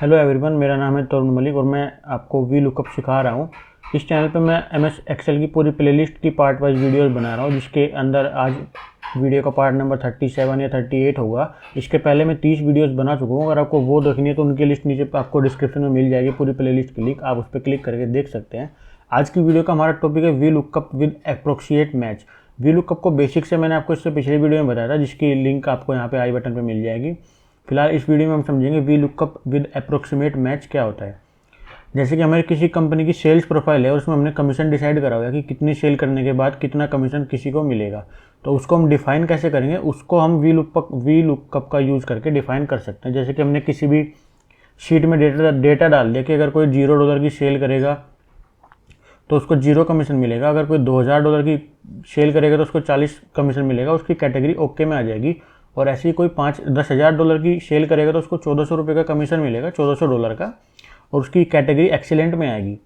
Hello everyone, मेरा नाम है तरुण मलिक और मैं आपको वी लुकअप सिखा रहा हूँ। इस चैनल पे मैं एमएस एक्सेल की पूरी प्लेलिस्ट की पार्ट वाइज वीडियोस बना रहा हूँ, जिसके अंदर आज वीडियो का पार्ट नंबर 37 या 38 होगा। इसके पहले मैं 30 वीडियोस बना चुका हूँ। अगर आपको वो देखनी है तो उनकी लिस्ट नीचे आपको डिस्क्रिप्शन में मिल जाएगी, पूरी प्लेलिस्ट की लिंक, आप उस पर क्लिक करके देख सकते हैं। आज की वीडियो का हमारा टॉपिक है VLOOKUP with approximate match. VLOOKUP को बेसिक से मैंने आपको इससे पिछले वीडियो में बताया था, जिसकी लिंक आपको यहाँ पे आई बटन पर मिल जाएगी। फिलहाल इस वीडियो में हम समझेंगे V lookup with approximate match क्या होता है। जैसे कि हमारी किसी कंपनी की सेल्स प्रोफाइल है और उसमें हमने कमीशन डिसाइड करा हुआ है कि कितनी सेल करने के बाद कितना कमीशन किसी को मिलेगा, तो उसको हम डिफाइन कैसे करेंगे, उसको हम वी लुकअप का यूज़ करके डिफाइन कर सकते हैं। जैसे कि हमने किसी भी शीट में डेटा डाल दिया कि अगर कोई $0 की सेल करेगा तो उसको 0 कमीशन मिलेगा, अगर कोई $2000 की सेल करेगा तो उसको 40 कमीशन मिलेगा, उसकी कैटेगरी ओके में आ जाएगी। और ऐसे ही कोई $10,000 की सेल करेगा तो उसको $1400 का कमीशन मिलेगा, $1400 का, और उसकी कैटेगरी एक्सीलेंट में आएगी।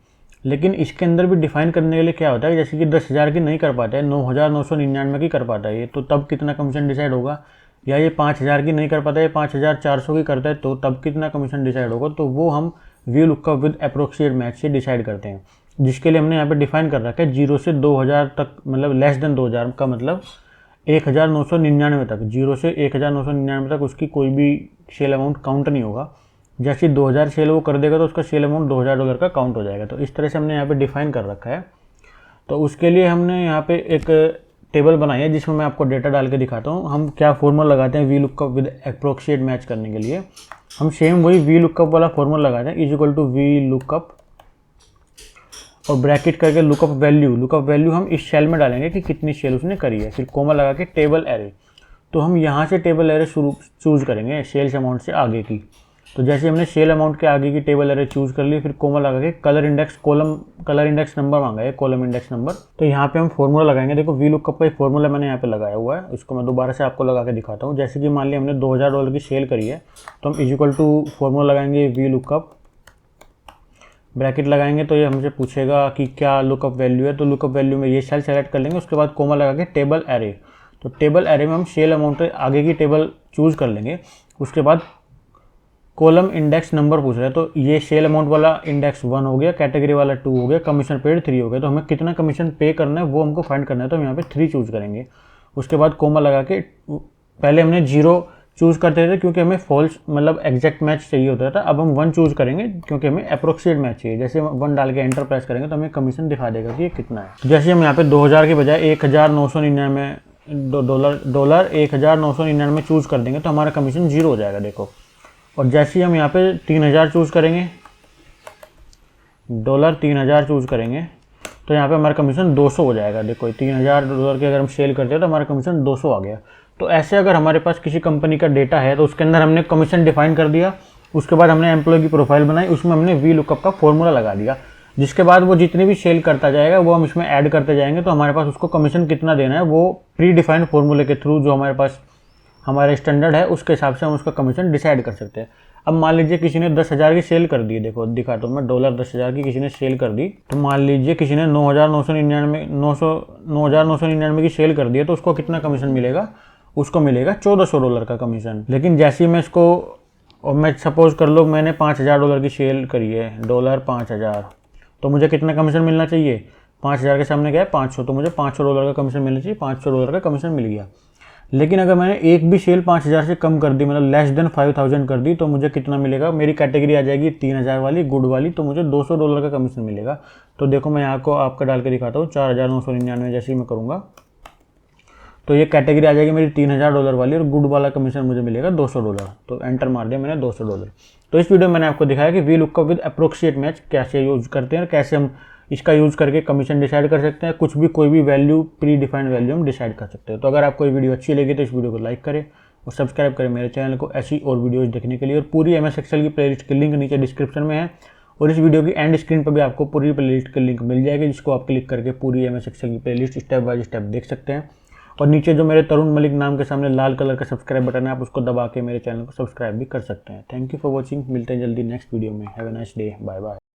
लेकिन इसके अंदर भी डिफाइन करने के लिए क्या होता है, जैसे कि 10,000 की नहीं कर पाता है, 9,999 की कर पाता है ये, तो तब कितना कमीशन डिसाइड होगा। या ये 5,000 की नहीं कर पाता है, 5,400 की करता है, तो तब कितना कमीशन डिसाइड होगा। तो वो हम V lookup with approximate match से डिसाइड करते हैं, जिसके लिए हमने यहाँ पे डिफाइन कर रखा है 0 से 2,000 तक, मतलब लेस देन 2,000 का मतलब 1,999 तक, 0 से 1,999 तक उसकी कोई भी सेल अमाउंट काउंट नहीं होगा। जैसे 2,000 सेल वो कर देगा तो उसका सेल अमाउंट $2,000 का काउंट हो जाएगा। तो इस तरह से हमने यहाँ पे डिफाइन कर रखा है। तो उसके लिए हमने यहाँ पे एक टेबल बनाई है, जिसमें मैं आपको डेटा डाल के दिखाता हूँ। हम क्या फॉर्मूला लगाते हैं V lookup with approximate match करने के लिए। हम सेम वही वी लुकअप वाला फॉर्मूला लगाते हैं, is equal to V lookup और ब्रैकेट करके लुकअप वैल्यू हम इस सेल में डालेंगे कि कितनी सेल उसने करी है, फिर कोमा लगा के टेबल एरे। तो हम यहाँ से टेबल एरे चूज़ करेंगे सेल्स अमाउंट से आगे की। तो जैसे हमने सेल अमाउंट के आगे की टेबल एरे चूज़ कर ली, फिर कोमा लगा के कलर इंडेक्स नंबर मांगा है, कॉलम इंडेक्स नंबर। तो यहाँ पे हम फॉर्मूला लगाएंगे। देखो वी लुकअप का एक फॉर्मूला मैंने यहाँ पे लगाया हुआ है, इसको मैं दोबारा से आपको लगा के दिखाता हूँ। जैसे कि मान लिया हमने $2,000 की सेल करी है, तो हम इज इक्वल टू फॉर्मूला लगाएंगे वी लुकअप, ब्रैकेट लगाएंगे। तो ये हमसे पूछेगा कि क्या लुकअप वैल्यू है, तो लुकअप वैल्यू में ये सेल सेलेक्ट कर लेंगे। उसके बाद कोमा लगा के टेबल एरे, तो टेबल एरे में हम सेल अमाउंट के आगे की टेबल चूज़ कर लेंगे। उसके बाद कॉलम इंडेक्स नंबर पूछ रहा है, तो ये सेल अमाउंट वाला इंडेक्स 1 हो गया, कैटेगरी वाला 2 हो गया, कमीशन पेड 3 हो गया। तो हमें कितना कमीशन पे करना है वो हमको फाइंड करना है, तो हम यहाँ पे 3 चूज़ करेंगे। उसके बाद कोमा लगा के, पहले हमने 0 चूज़ करते थे क्योंकि हमें फॉल्स मतलब एग्जैक्ट मैच चाहिए होता था, अब हम 1 चूज़ करेंगे क्योंकि हमें अप्रोक्सिएट मैच चाहिए। जैसे 1 डाल के एंटर प्रेस करेंगे तो हमें कमीशन दिखा देगा कि ये कितना है। जैसे हम यहाँ पे 2,000 के बजाय $1,999 चूज़ कर देंगे तो हमारा कमीशन 0 हो जाएगा, देखो। और जैसे ही हम यहाँ पे 3,000 चूज़ करेंगे, $3,000 चूज़ करेंगे, तो यहाँ पे हमारा कमीशन 200 हो जाएगा। देखो $3,000 की अगर हम सेल करते हैं तो हमारा कमीशन 200 आ गया। तो ऐसे अगर हमारे पास किसी कंपनी का डेटा है तो उसके अंदर हमने कमीशन डिफाइन कर दिया, उसके बाद हमने एम्प्लॉय की प्रोफाइल बनाई, उसमें हमने वी लुकअप का फॉर्मूला लगा दिया, जिसके बाद वो जितनी भी सेल करता जाएगा वो हम इसमें ऐड करते जाएंगे। तो हमारे पास उसको कमीशन कितना देना है वो प्री डिफाइंड फॉर्मूले के थ्रू, जो हमारे पास हमारा स्टैंडर्ड है, उसके हिसाब से हम उसका कमीशन डिसाइड कर सकते हैं। अब मान लीजिए किसी ने 10,000 की सेल कर दी, देखो दिखाता हूँ मैं, $10,000 की किसी ने सेल कर दी। तो मान लीजिए किसी ने 9,999 की सेल कर दी है, तो उसको कितना कमीशन मिलेगा, उसको मिलेगा $1,400 का कमीशन। लेकिन जैसे ही मैं इसको, और मैं सपोज कर लो मैंने $5,000 की सेल करी है, $5,000, तो मुझे कितना कमीशन मिलना चाहिए, 5,000 के सामने क्या है 500, तो मुझे $500 का कमीशन मिलना चाहिए। $500 का कमीशन मिल गया। लेकिन अगर मैंने एक भी सेल 5,000 से कम कर दी, मतलब लेस देन 5,000 कर दी, तो मुझे कितना मिलेगा, मेरी कैटेगरी आ जाएगी 3,000 वाली, गुड वाली, तो मुझे $200 का कमीशन मिलेगा। तो देखो मैं यहाँ को आपका डाल के दिखाता हूँ, 4,999 जैसे ही मैं करूँगा तो ये कैटेगरी आ जाएगी मेरी $3,000 वाली, और गुड वाला कमीशन मुझे मिलेगा $200। तो एंटर मार दिया मैंने, $200। तो इस वीडियो में मैंने आपको दिखाया कि V lookup with approximate match कैसे यूज करते हैं और कैसे हम इसका यूज़ करके कमीशन डिसाइड कर सकते हैं। कुछ भी कोई भी वैल्यू, प्री डिफाइंड वैल्यू हम डिसाइड कर सकते हैं। तो अगर आपको ये वीडियो अच्छी लगी तो इस वीडियो को लाइक करें और सब्सक्राइब करें मेरे चैनल को ऐसी और वीडियोज़ देखने के लिए। और पूरी एमएस एक्सेल की प्लेलिस्ट की लिंक नीचे डिस्क्रिप्शन में है, और इस वीडियो की एंड स्क्रीन पर भी आपको पूरी प्लेलिस्ट की लिंक मिल जाएगी, जिसको आप क्लिक करके पूरी एमएस एक्सेल की प्लेलिस्ट स्टेप बाय स्टेप देख सकते हैं। और नीचे जो मेरे तरुण मलिक नाम के सामने लाल कलर का सब्सक्राइब बटन है, आप उसको दबा के मेरे चैनल को सब्सक्राइब भी कर सकते हैं। Thank you for watching. मिलते हैं जल्दी नेक्स्ट वीडियो में। Have a nice day. Bye bye.